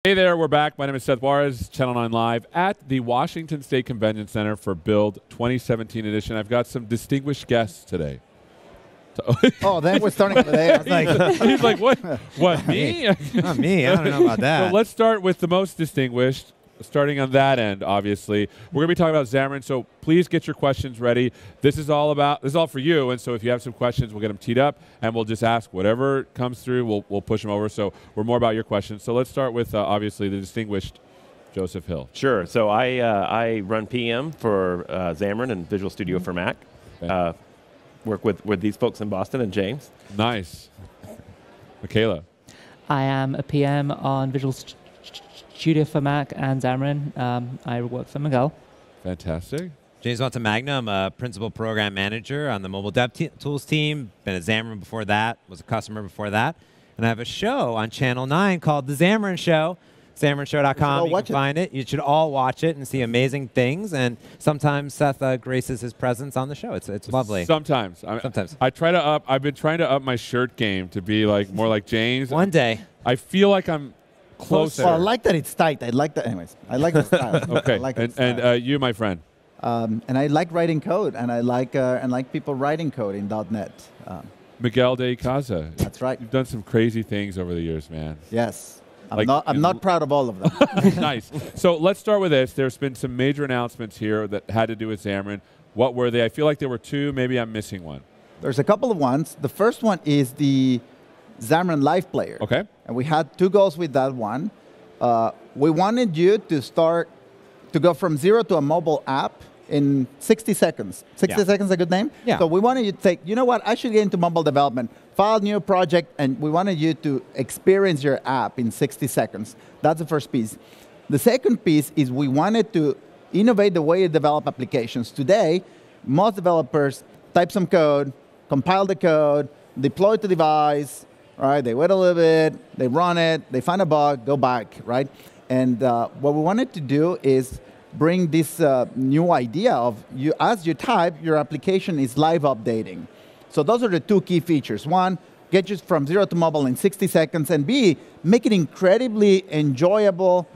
Hey there, we're back. My name is Seth Juarez, Channel 9 Live at the Washington State Convention Center for Build 2017 edition. I've got some distinguished guests today. Oh, then we're starting with there. He's like, what? What, me? Not me. I don't know about that. So let's start with the most distinguished, starting on that end, obviously. We're going to be talking about Xamarin, so please get your questions ready. This is all for you, and so if you have some questions, we'll get them teed up, and we'll just ask whatever comes through. We'll push them over, so we're more about your questions. So let's start with, obviously, the distinguished Joseph Hill. Sure. So I run PM for Xamarin and Visual Studio for Mac. Okay. Work with these folks in Boston and James. Nice. Mikayla. I am a PM on Visual Studio for Mac and Xamarin. I work for Miguel. Fantastic. James Montemagno. I'm a principal program manager on the mobile dev tools team. Been at Xamarin before that. Was a customer before that. And I have a show on Channel 9 called The Xamarin Show. XamarinShow.com. You can find it. You should all watch it and see amazing things. And sometimes Seth graces his presence on the show. It's lovely. Sometimes. Sometimes. I've been trying to up my shirt game to be like more like James. One day. I feel like I'm closer. Well, I like that it's tight. I like that. Anyways, I like the style. Okay. I like and you, my friend. And I like writing code, and I like people writing code in .NET. Miguel de Icaza. That's right. You've done some crazy things over the years, man. Yes. I'm not proud of all of them. Nice. So let's start with this. There's been some major announcements here that had to do with Xamarin. What were they? I feel like there were two. Maybe I'm missing one. There's a couple of ones. The first one is the Xamarin Live Player. Okay. And we had two goals with that one. We wanted you to go from zero to a mobile app in 60 seconds. 60 seconds a good name? Yeah. So we wanted you to think, you know what, I should get into mobile development, file new project, and we wanted you to experience your app in 60 seconds. That's the first piece. The second piece is we wanted to innovate the way you develop applications. Today, most developers type some code, compile the code, deploy it to device, right? They wait a little bit, they run it, they find a bug, go back, right? And what we wanted to do is bring this new idea of as you type, your application is live updating. So those are the two key features. One, get you from zero to mobile in 60 seconds, and B, make it incredibly enjoyable,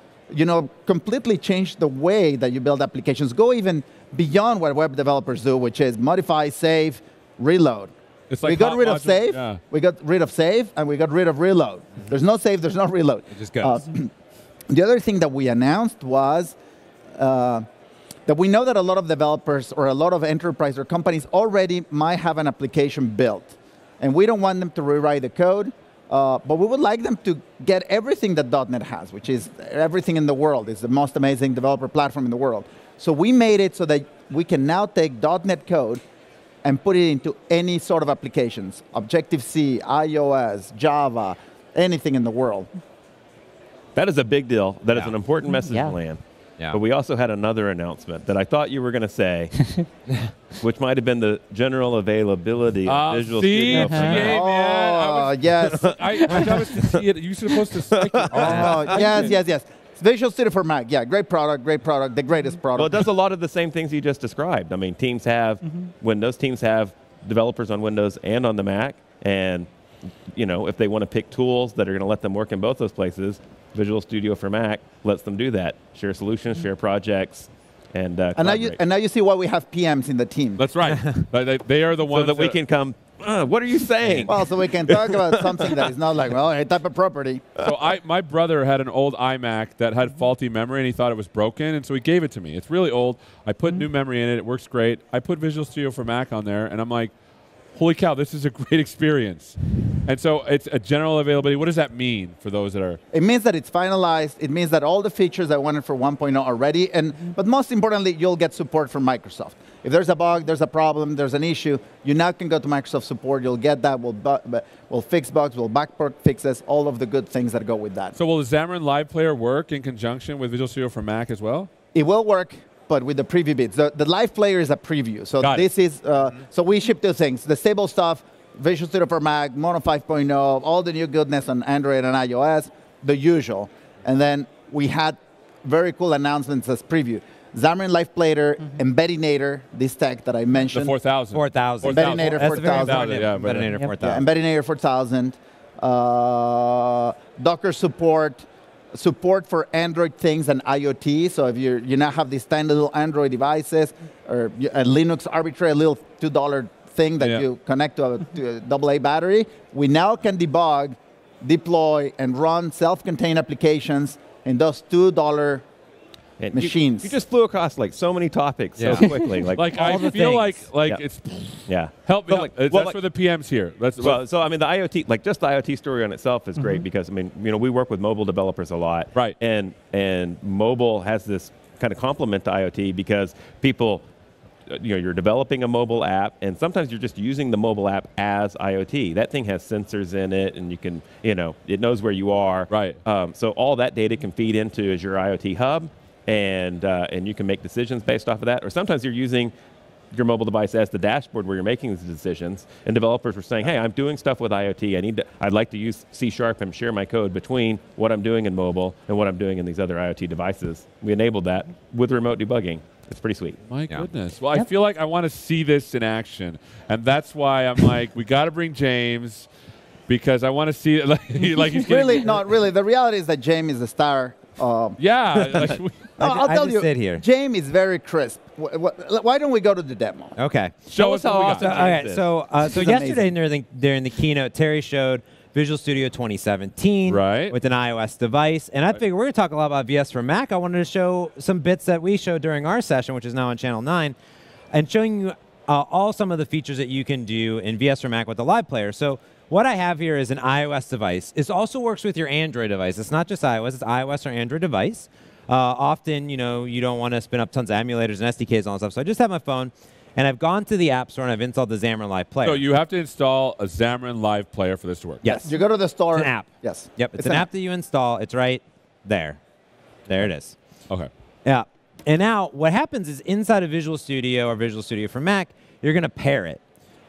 completely change the way that you build applications. Go even beyond what web developers do, which is modify, save, reload. It's like we got rid of save, yeah. we got rid of save, and we got rid of reload. There's no save, there's no reload. It just goes. The other thing that we announced was that we know that a lot of developers or a lot of enterprise or companies already might have an application built. And we don't want them to rewrite the code, but we would like them to get everything that .NET has, which is everything in the world. It's the most amazing developer platform in the world. So we made it so that we can now take .NET code and put it into any sort of applications, Objective-C, iOS, Java, anything in the world. That is a big deal. That is an important message to land. Yeah. But we also had another announcement that I thought you were going to say, which might have been the general availability of Visual Studio for Mac. Oh, yes. My job is to see it. You're supposed to psych it. Yes. Visual Studio for Mac. Yeah, great product, the greatest product. Well, it does a lot of the same things you just described. I mean, teams have Windows, teams have developers on Windows and on the Mac, and if they want to pick tools that are going to let them work in both those places, Visual Studio for Mac lets them do that. Share solutions, share projects, and now you see why we have PMs in the team. That's right. They are the ones so that we can come, what are you saying? Well, so we can talk about something that is not like, a type of property. So my brother had an old iMac that had faulty memory, and he thought it was broken, and so he gave it to me. It's really old. I put new memory in it. It works great. I put Visual Studio for Mac on there, and I'm like, holy cow, this is a great experience. And so it's a general availability. What does that mean for those that are? It means that it's finalized. It means that all the features I wanted for 1.0 are ready. But most importantly, you'll get support from Microsoft. If there's a bug, there's a problem, there's an issue, you now can go to Microsoft support. You'll get that. We'll fix bugs. We'll backport fixes, all of the good things that go with that. So will the Xamarin Live Player work in conjunction with Visual Studio for Mac as well? It will work, but with the preview bits. The Live Player is a preview. So this is so we ship two things: the stable stuff, Visual Studio for Mac, Mono 5.0, all the new goodness on Android and iOS, the usual. And then we had very cool announcements as preview. Xamarin Live Player, Embeddinator, this tech that I mentioned. The 4000. 4000. Embeddinator 4000. Yeah, Embeddinator 4000. Yeah, Embeddinator 4000. Docker support. support for Android things and IoT. So if you now have these tiny little Android devices or a Linux arbitrary little $2 thing that you connect to a AA battery, we now can debug, deploy, and run self-contained applications in those $2 And machines. You just flew across like so many topics so quickly. Like all I the feel things. like it's help me. But out. like- That's well, like- for the PMs here. So I mean, the IoT, like just the IoT story on itself is great because I mean, we work with mobile developers a lot, Right. And mobile has this kind of complement to IoT because people, you're developing a mobile app, and sometimes you're just using the mobile app as IoT. That thing has sensors in it, and you can, it knows where you are. Right. So all that data can feed into Azure IoT Hub, and you can make decisions based off of that. Or sometimes you're using your mobile device as the dashboard where you're making these decisions, and developers were saying, hey, I'm doing stuff with IoT. I'd like to use C# and share my code between what I'm doing in mobile and what I'm doing in these other IoT devices. We enabled that with remote debugging. It's pretty sweet. My goodness. Well, I feel like I want to see this in action, and that's why I'm like, we got to bring James because I want to see it. Like he's Really, getting, not really. The reality is that James is a star. Yeah. Like, I'll I tell just you, sit here. James is very crisp. Why don't we go to the demo? Okay. show us how what we got. awesome Okay, is. so is yesterday amazing. during the keynote, Terry showed Visual Studio 2017 Right. with an iOS device, and I figured we're going to talk a lot about VS for Mac. I wanted to show some bits that we showed during our session, which is now on Channel 9, and showing you all some of the features that you can do in VS for Mac with the Live Player. So what I have here is an iOS device. It also works with your Android device. It's not just iOS; it's iOS or Android device. Often, you don't want to spin up tons of emulators and SDKs and all that stuff. So I just have my phone. And I've gone to the App Store and I've installed the Xamarin Live Player. So you have to install a Xamarin Live Player for this to work. Yes. You go to the store. It's an app. Yes. Yep. It's an app that you install. It's right there. There it is. Okay. Yeah. And now what happens is inside of Visual Studio or Visual Studio for Mac, you're going to pair it.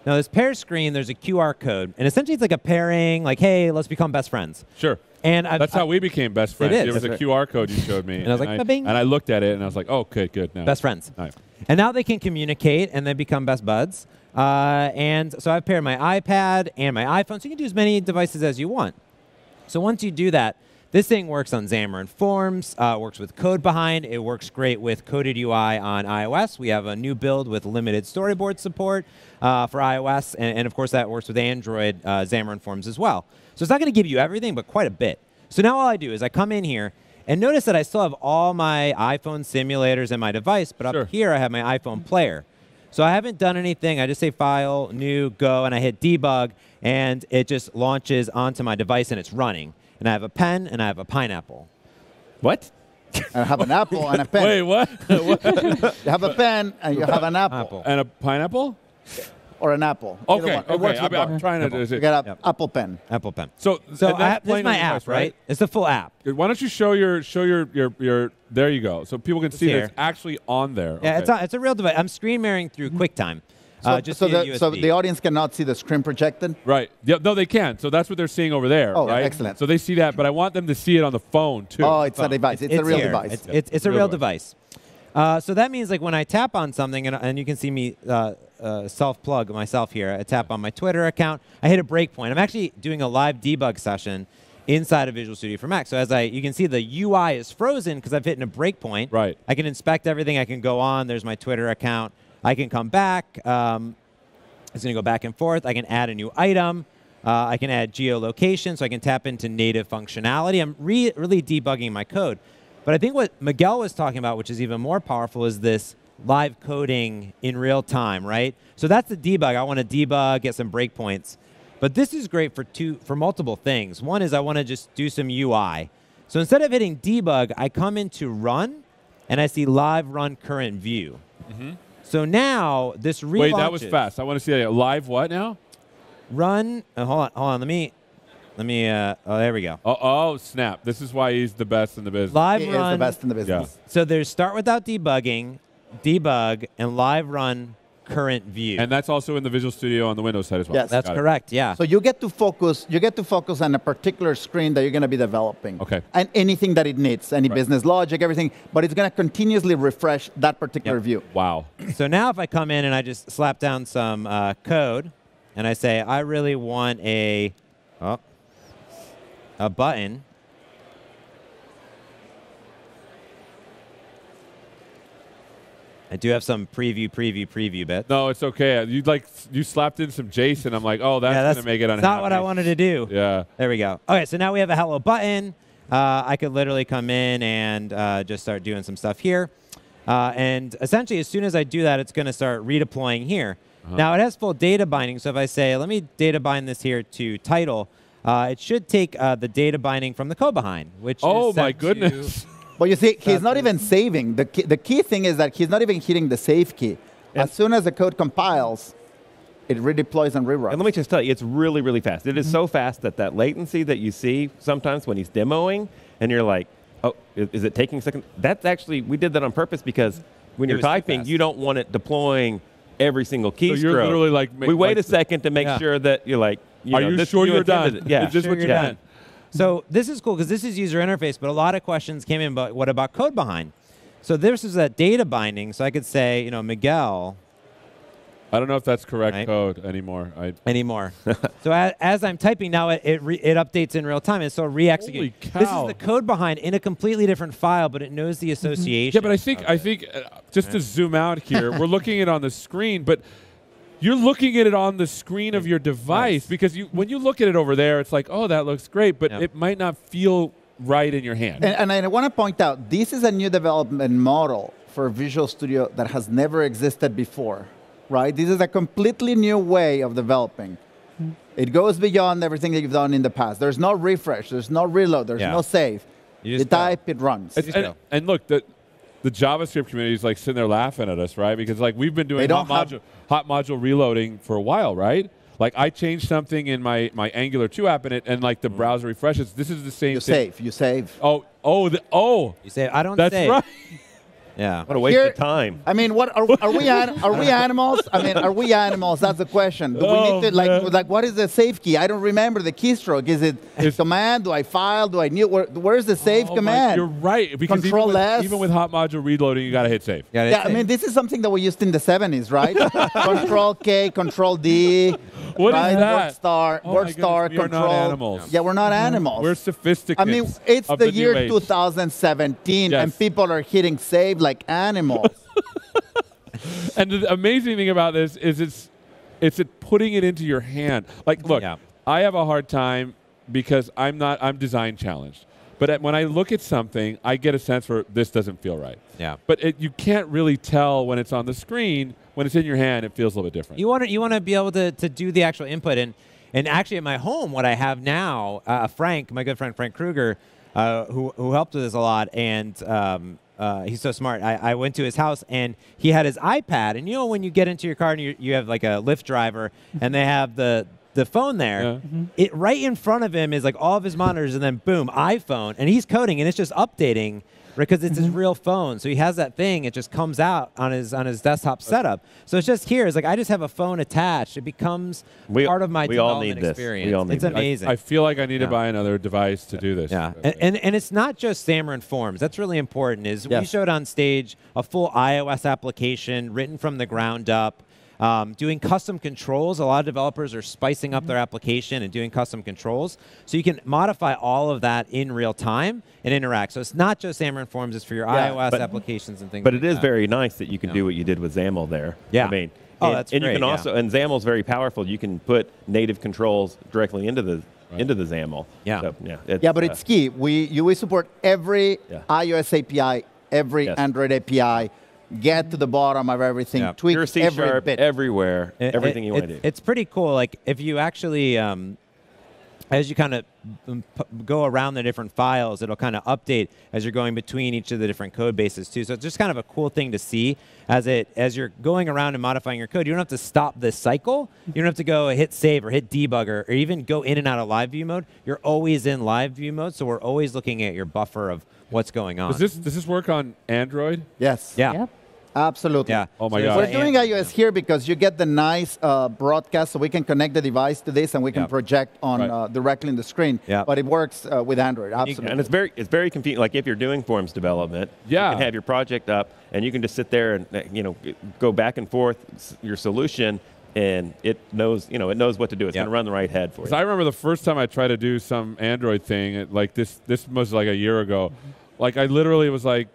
Now this pair screen, there's a QR code. And essentially it's like a pairing, like, hey, let's become best friends. Sure. And That's how we became best friends. is. There was a That's QR code you showed me. And I was like, ba-bing. and I looked at it and I was like, oh, okay, good. Now. Best friends. Nice. And now they can communicate and they become best buds. And so I've paired my iPad and my iPhone, so you can do as many devices as you want. So once you do that, this thing works on Xamarin Forms, works with code behind. It works great with coded UI on iOS. We have a new build with limited storyboard support for iOS, and of course that works with Android Xamarin Forms as well. So it's not going to give you everything, but quite a bit. So now all I do is I come in here, and notice that I still have all my iPhone simulators in my device, but up here I have my iPhone player. So I haven't done anything. I just say File, New, Go, and I hit Debug, and it just launches onto my device, and it's running. And I have a pen, and I have a pineapple. What? I have an apple and a pen. Wait, what? You have a pen and you have an apple. And a pineapple? Or an apple. Either Okay, one. It works with I'm both. trying to. You got an Apple pen. Apple Pen. So So and that's this is playing my on the app, device, right? It's the full app. Why don't you show your there you go, so people can see that here. it's actually on there. Yeah, Okay. it's a real device. I'm screen mirroring through QuickTime. Just so, via the, USB. so the audience cannot see the screen projected? Right. Yeah, no, they can. So that's what they're seeing over there. Oh, right? excellent. So they see that, but I want them to see it on the phone too. Oh, it's a device. It's a real here. device. It's a Real real device. So that means like when I tap on something, and you can see me self-plug myself here. I tap on my Twitter account. I hit a breakpoint. I'm actually doing a live debug session inside of Visual Studio for Mac. So you can see the UI is frozen because I've hit a breakpoint. Right. I can inspect everything. I can go on. There's my Twitter account. I can come back. It's going to go back and forth. I can add a new item. I can add geolocation, so I can tap into native functionality. I'm really debugging my code. But I think what Miguel was talking about, which is even more powerful, is this live coding in real time, right? So that's the debug. I want to debug, get some breakpoints. But this is great for multiple things. One is I want to just do some UI. So instead of hitting debug, I come into run, and I see live run current view. So now this relaunches. Wait, that was fast. I want to see that live. What now? Run. Hold on. Let me. Oh, there we go. Oh, snap! This is why he's the best in the business. Live He run. is the best in the business. So there's start without debugging, debug, and live run current view. And that's also in the Visual Studio on the Windows side as well. Yes. That's Got it. correct. Yeah. So you get to focus. You get to focus on a particular screen that you're going to be developing. Okay. And anything that it needs, any business logic, everything. But it's going to continuously refresh that particular view. Wow. So now if I come in and I just slap down some code, and I say I really want a button. I do have some preview bits. No, it's okay. You slapped in some Jason. I'm like, oh, that's gonna make it unhappy. That's not what I wanted to do. Yeah. There we go. Okay, so now we have a hello button. I could literally come in and just start doing some stuff here. And essentially, as soon as I do that, it's going to start redeploying here. Now, it has full data binding. So if I say, let me data bind this here to title, it should take the data binding from the code behind, which is my goodness. But you see, he's not even saving. The key thing is that he's not even hitting the save key. As soon as the code compiles, it redeploys and reruns. And let me just tell you, it's really, really fast. It is so fast that latency that you see sometimes when he's demoing, and you're like, oh, is it taking a second? That's actually, we did that on purpose because when you're typing, you don't want it deploying every single keystroke. So you're literally like... we wait a second to make sure that you're like, are you sure you're done? Yeah. Is this what you're done? So this is cool because this is user interface, but a lot of questions came in about what about code behind? So this is that data binding. So I could say, Miguel. I don't know if that's correct code anymore. So as I'm typing now, it updates in real time, and so re-execute. Holy cow. This is the code behind in a completely different file, but it knows the association. Yeah, but I think just to zoom out here, we're looking at it on the screen, but you're looking at it on the screen of your device because when you look at it over there, it's like, oh, that looks great, but it might not feel right in your hand. And I want to point out, this is a new development model for Visual Studio that has never existed before, right? This is a completely new way of developing. It goes beyond everything that you've done in the past. There's no refresh. There's no reload. There's no save. You type, it runs. And look, the JavaScript community is like sitting there laughing at us, right? Because like we've been doing hot module reloading for a while, right? Like I changed something in my Angular 2 app and like the browser refreshes. This is the same thing. You save. You say I don't That's save. Right. Yeah. What a waste of time. I mean, what are we animals? I mean, are we animals? That's the question. Do we need to like what is the save key? I don't remember the keystroke. Is it command? Do I file? Do I new? Where's the save command? You're right. Because even with hot module reloading, you got to hit save. I mean, this is something that we used in the 70s, right? Control K, Control D. What is that? Word star, we are control. not animals. Yeah, we're not animals. We're sophisticated. I mean, it's the year 2017, and people are hitting save like animals. And the amazing thing about this is it's putting it into your hand. Like, look, I have a hard time because I'm design challenged. But when I look at something, I get a sense for this doesn't feel right. Yeah. But you can't really tell when it's on the screen. When it's in your hand, it feels a little bit different. You want to be able to do the actual input. And actually at my home, what I have now, Frank, my good friend Frank Kruger, who helped with this a lot, and he's so smart. I went to his house, and he had his iPad. And when you get into your car and you have like a Lyft driver, and they have the phone there, it right in front of him is like all of his monitors, and then boom, iPhone, and he's coding, and it's just updating because it's his real phone. So he has that thing; it just comes out on his desktop setup. So it's just here. It's like I just have a phone attached. It becomes part of my development experience. We all need it's amazing. I feel like I need to buy another device to do this. Yeah, and it's not just Xamarin Forms. That's really important. We showed on stage a full iOS application written from the ground up. Doing custom controls. A lot of developers are spicing up their application and doing custom controls. So you can modify all of that in real time and interact. So it's not just Xamarin Forms, it's for your iOS applications and things like that. But it is very nice that you can do what you did with XAML there. Yeah. I mean, that's great. And you can also, and XAML's very powerful. You can put native controls directly into the XAML. Yeah. So, but it's key. We support every iOS API, every Android API. Get to the bottom of everything. Tweak Pure C# every bit. everywhere. Everything you want to do. It's pretty cool. Like if you actually, as you kind of go around the different files, it'll kind of update as you're going between each of the different code bases too. So it's just kind of a cool thing to see as you're going around and modifying your code. You don't have to stop this cycle. You don't have to go hit save or hit debugger or even go in and out of live view mode. You're always in live view mode. So we're always looking at your buffer of what's going on. Does this work on Android? Yes. Yeah. Yep. Absolutely. Yeah. Oh my God. We're doing iOS here because you get the nice broadcast, so we can connect the device to this and we can project on directly in the screen. Yeah. But it works with Android. Absolutely. And it's very convenient. Like if you're doing forms development, you can have your project up, and you can just sit there and go back and forth your solution, and it knows what to do. It's going to run the right head for you. I remember the first time I tried to do some Android thing, like this was like a year ago. Like I literally was like,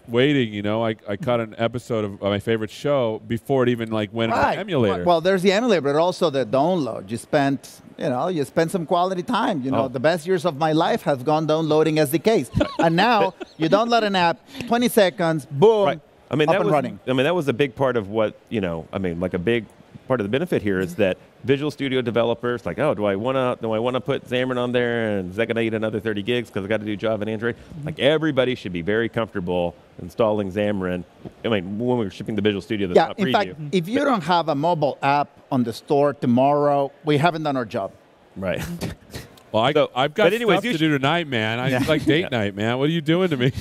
waiting. You know, I caught an episode of my favorite show before it even like went into the emulator. Well, there's the emulator, but also the download. You spent some quality time. You know, the best years of my life have gone downloading SDKs, and now you download an app, 20 seconds, boom, Right. I mean, up that and was, running. I mean, that was a big part of what, like a big part of the benefit here is that Visual Studio developers, like, oh, do I want to put Xamarin on there, and is that going to eat another 30 gigs because I got to do Java and Android? Like, everybody should be very comfortable installing Xamarin. I mean, when we were shipping the Visual Studio, that's not preview. In fact, if you don't have a mobile app on the store tomorrow, we haven't done our job. Right. Well, I've got anyways, stuff to do tonight, man. It's like date night, man. What are you doing to me?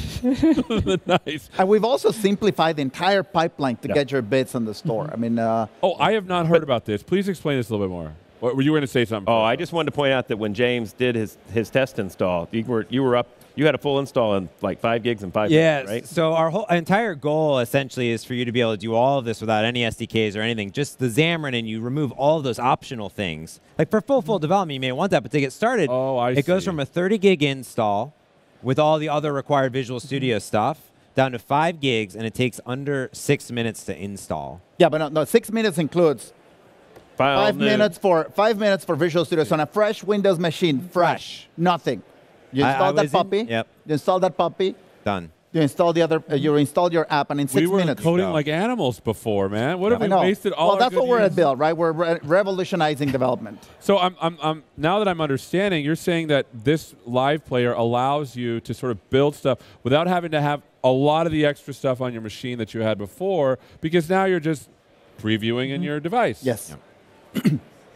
Nice. And we've also simplified the entire pipeline to get your bits on the store. I mean, Oh, I have not heard about this. Please explain this a little bit more. Or were you going to say something? Oh, I just wanted to point out that when James did his test install, you had a full install in like 5 gigs and 5 minutes, right? So our entire goal essentially is for you to be able to do all of this without any SDKs or anything, just the Xamarin, and you remove all of those optional things. Like for full development, you may want that, but to get started, it goes from a 30 gig install with all the other required Visual Studio stuff down to 5 gigs, and it takes under 6 minutes to install. yeah, but no, 6 minutes includes 5 minutes for Visual Studio. So on a fresh Windows machine, fresh, nothing. You install that puppy. Yep. You install that puppy. Done. You install the other. You installed your app, and in 6 minutes. We were coding like animals before, man. What have we wasted all? Well, that's what we're years? at Build, right? We're revolutionizing development. So I'm now that I'm understanding, you're saying that this live player allows you to sort of build stuff without having to have a lot of the extra stuff on your machine that you had before, because now you're just previewing in your device. Yes.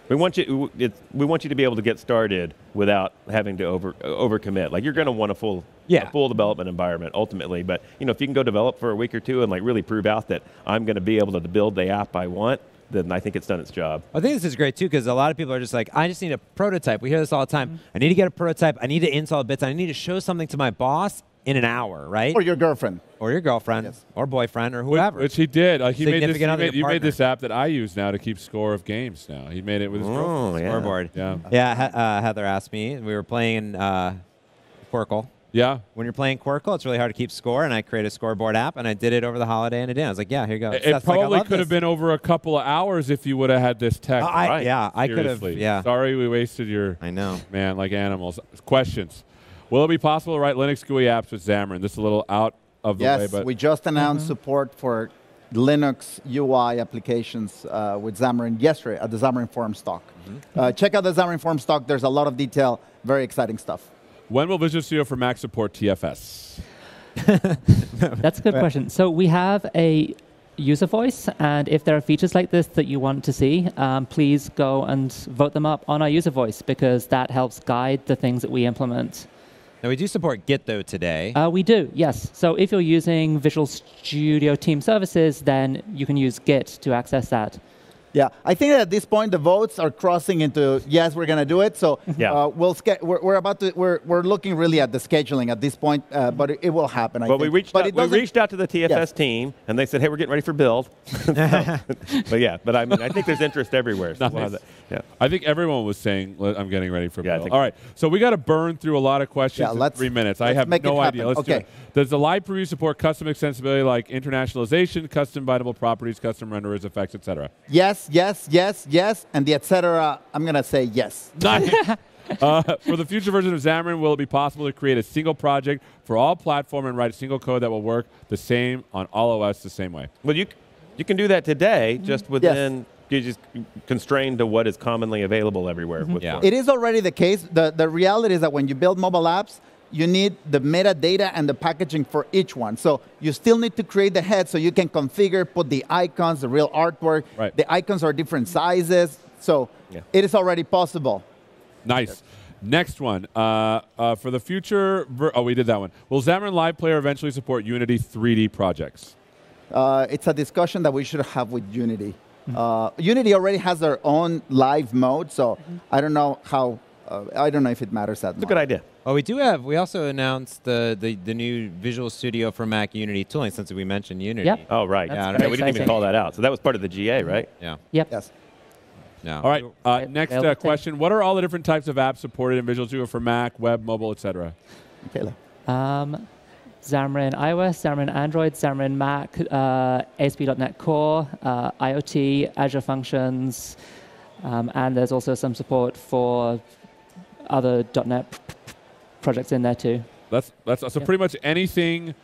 We want you to be able to get started without having to overcommit. Like, you're going to want a full development environment ultimately, but if you can go develop for a week or two and like really prove out that I'm going to be able to build the app I want, then I think it's done its job. I think this is great too, because a lot of people are just like, I just need a prototype. We hear this all the time. I need to get a prototype. I need to install bits. I need to show something to my boss in an hour, right? Or your girlfriend. Or your girlfriend, or boyfriend, or whoever. Which he did. Like he made this app that I use now to keep score of games. Now he made it with his girlfriend. Scoreboard. Yeah. Heather asked me. We were playing Quirkle. Yeah. When you're playing Quirkle, it's really hard to keep score, and I created a scoreboard app, and I did it over the holiday in a day. I was like, yeah, here you go. It probably could have been over a couple of hours if you would have had this tech. I could have. Yeah. Sorry, we wasted your. I know. Man, like animals. Questions. Will it be possible to write Linux GUI apps with Xamarin? This is a little out of the way, but Yes, we just announced support for Linux UI applications with Xamarin yesterday at the Xamarin Forum Stock. Check out the Xamarin Forum Stock. There's a lot of detail, very exciting stuff. When will Visual Studio for Mac support TFS? That's a good question. So we have a user voice, and if there are features like this that you want to see, please go and vote them up on our user voice, because that helps guide the things that we implement. Now, we do support Git, though, today. We do, yes. So if you're using Visual Studio Team Services, then you can use Git to access that. Yeah, I think that at this point the votes are crossing into yes, we're going to do it. So we're looking really at the scheduling at this point, but it will happen. I think. We reached out to the TFS team, and they said, "Hey, we're getting ready for build." But I think there's interest everywhere. So Nice. Yeah, I think everyone was saying, I'm getting ready for Yeah, I build. think All right, so we got to burn through a lot of questions in let's- 3 minutes. I let's have make it no happen. idea. Let's do Okay. it. Does the live preview support custom extensibility like internationalization, custom bindable properties, custom renderers, effects, etc.? Yes, and the etc. I'm going to say yes. Nice. For the future version of Xamarin, will it be possible to create a single project for all platform and write a single code that will work the same on all OS the same way? well, you can do that today, just within. You're just constrained to what is commonly available everywhere. With It is already the case. The reality is that when you build mobile apps, you need the metadata and the packaging for each one. So you still need to create the head so you can configure, put the icons, the real artwork. Right. The icons are different sizes. So it is already possible. Nice. Next one. For the future, we did that one. Will Xamarin Live Player eventually support Unity 3D projects? It's a discussion that we should have with Unity. Unity already has their own live mode, so I don't know how. I don't know if it matters that much. It's a good idea. Well, we also announced the new Visual Studio for Mac Unity tooling, since we mentioned Unity. Yep. Oh, right. That's We didn't even call that out. So that was part of the GA, right? Yeah. Yep. Yes. No. All right. Next question. What are all the different types of apps supported in Visual Studio for Mac, web, mobile, etc.? Mikayla. Xamarin iOS, Xamarin Android, Xamarin Mac, ASP.NET Core, IoT, Azure Functions, and there's also some support for other .NET projects in there too. That's so pretty much anything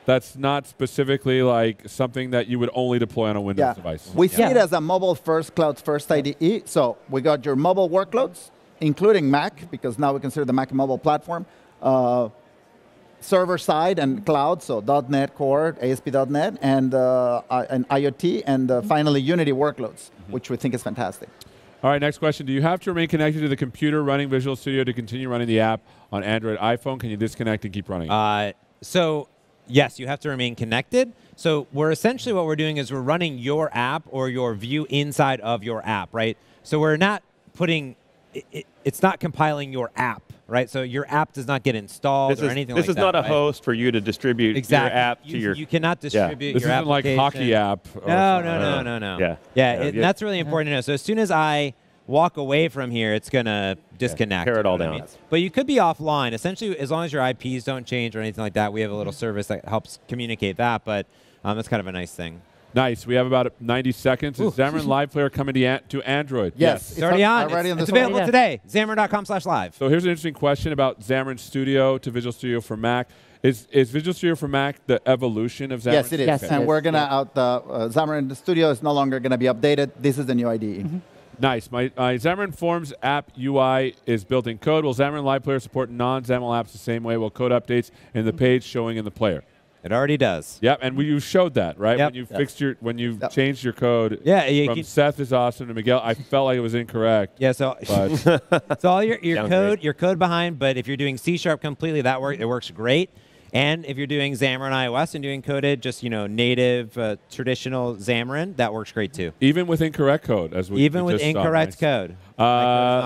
that's not specifically like something that you would only deploy on a Windows device. We see it as a mobile-first, cloud-first IDE. So we got your mobile workloads, including Mac, because now we consider the Mac a mobile platform, server-side and cloud, so .NET Core, ASP.NET, and IoT, and finally Unity workloads, which we think is fantastic. All right, next question. Do you have to remain connected to the computer running Visual Studio to continue running the app on Android, iPhone? Can you disconnect and keep running? So yes, you have to remain connected. So we're essentially what we're doing is we're running your app or your view inside of your app, right? So we're not putting, it's not compiling your app, right? So your app does not get installed or anything like that. This is not a host for you to distribute your app to your... You cannot distribute this your isn't application. like hockey app. No. And that's really important to know. So as soon as I walk away from here, it's going to disconnect. Tear it all down. But you could be offline. Essentially, as long as your IPs don't change or anything like that, we have a little service that helps communicate that. But that's kind of a nice thing. Nice. We have about 90 seconds. Is Xamarin Live Player coming to Android? Yes. It's already on. It's available today. Xamarin.com/live. So here's an interesting question about Xamarin Studio to Visual Studio for Mac. Is Visual Studio for Mac the evolution of Xamarin? Yes, it is. Yes, and we're going to Xamarin Studio is no longer going to be updated. This is the new IDE. Nice. My Xamarin Forms app UI is built in code. Will Xamarin Live Player support non-XAML apps the same way? Will code updates in the page showing in the player? It already does. Yep, and you showed that, right? Yep. When you fixed changed your code. Yeah, from Seth is awesome to Miguel. I felt like it was incorrect. Yeah, so so all your code behind, but if you're doing C# completely, it works great. And if you're doing Xamarin iOS and doing coded, just native traditional Xamarin, that works great too. Even with incorrect code, as we even with just incorrect code.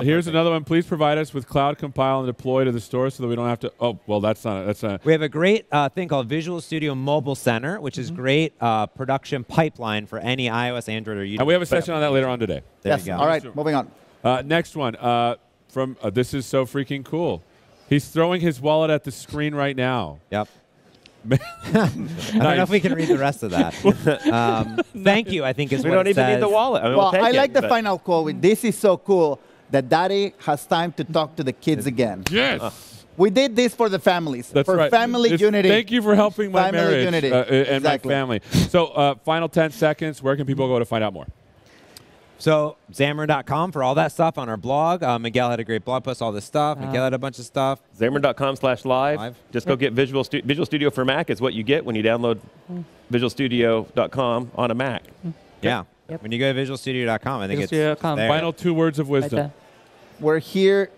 Here's another one. Please provide us with cloud compile and deploy to the store so that we don't have to. Oh, well, that's not. We have a great thing called Visual Studio Mobile Center, which is great production pipeline for any iOS, Android, or YouTube. And we have a session on that later on today. There you go. All right, moving on. Next one from this is so freaking cool. He's throwing his wallet at the screen right now. Yep. I don't know if we can read the rest of that. Thank you, I think is we what don't it even says. need the wallet. I mean, Well, we'll I take like it, the but- final quote with, "This is so cool that Daddy has time to talk to the kids again." Yes. We did this for the families, That's for right. family unity. Thank you for helping my Family marriage unity. and my Exactly. family. So final 10 seconds. Where can people go to find out more? So Xamarin.com for all that stuff on our blog. Miguel had a great blog post, all this stuff. Miguel had a bunch of stuff. Xamarin.com/live. Just go get Visual Studio for Mac is what you get when you download visualstudio.com on a Mac. Yeah. Yep. When you go to visualstudio.com, I think it's there. Final 2 words of wisdom. Right We're here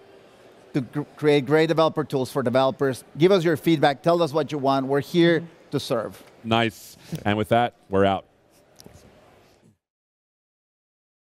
to create great developer tools for developers. Give us your feedback. Tell us what you want. We're here to serve. Nice. And with that, we're out.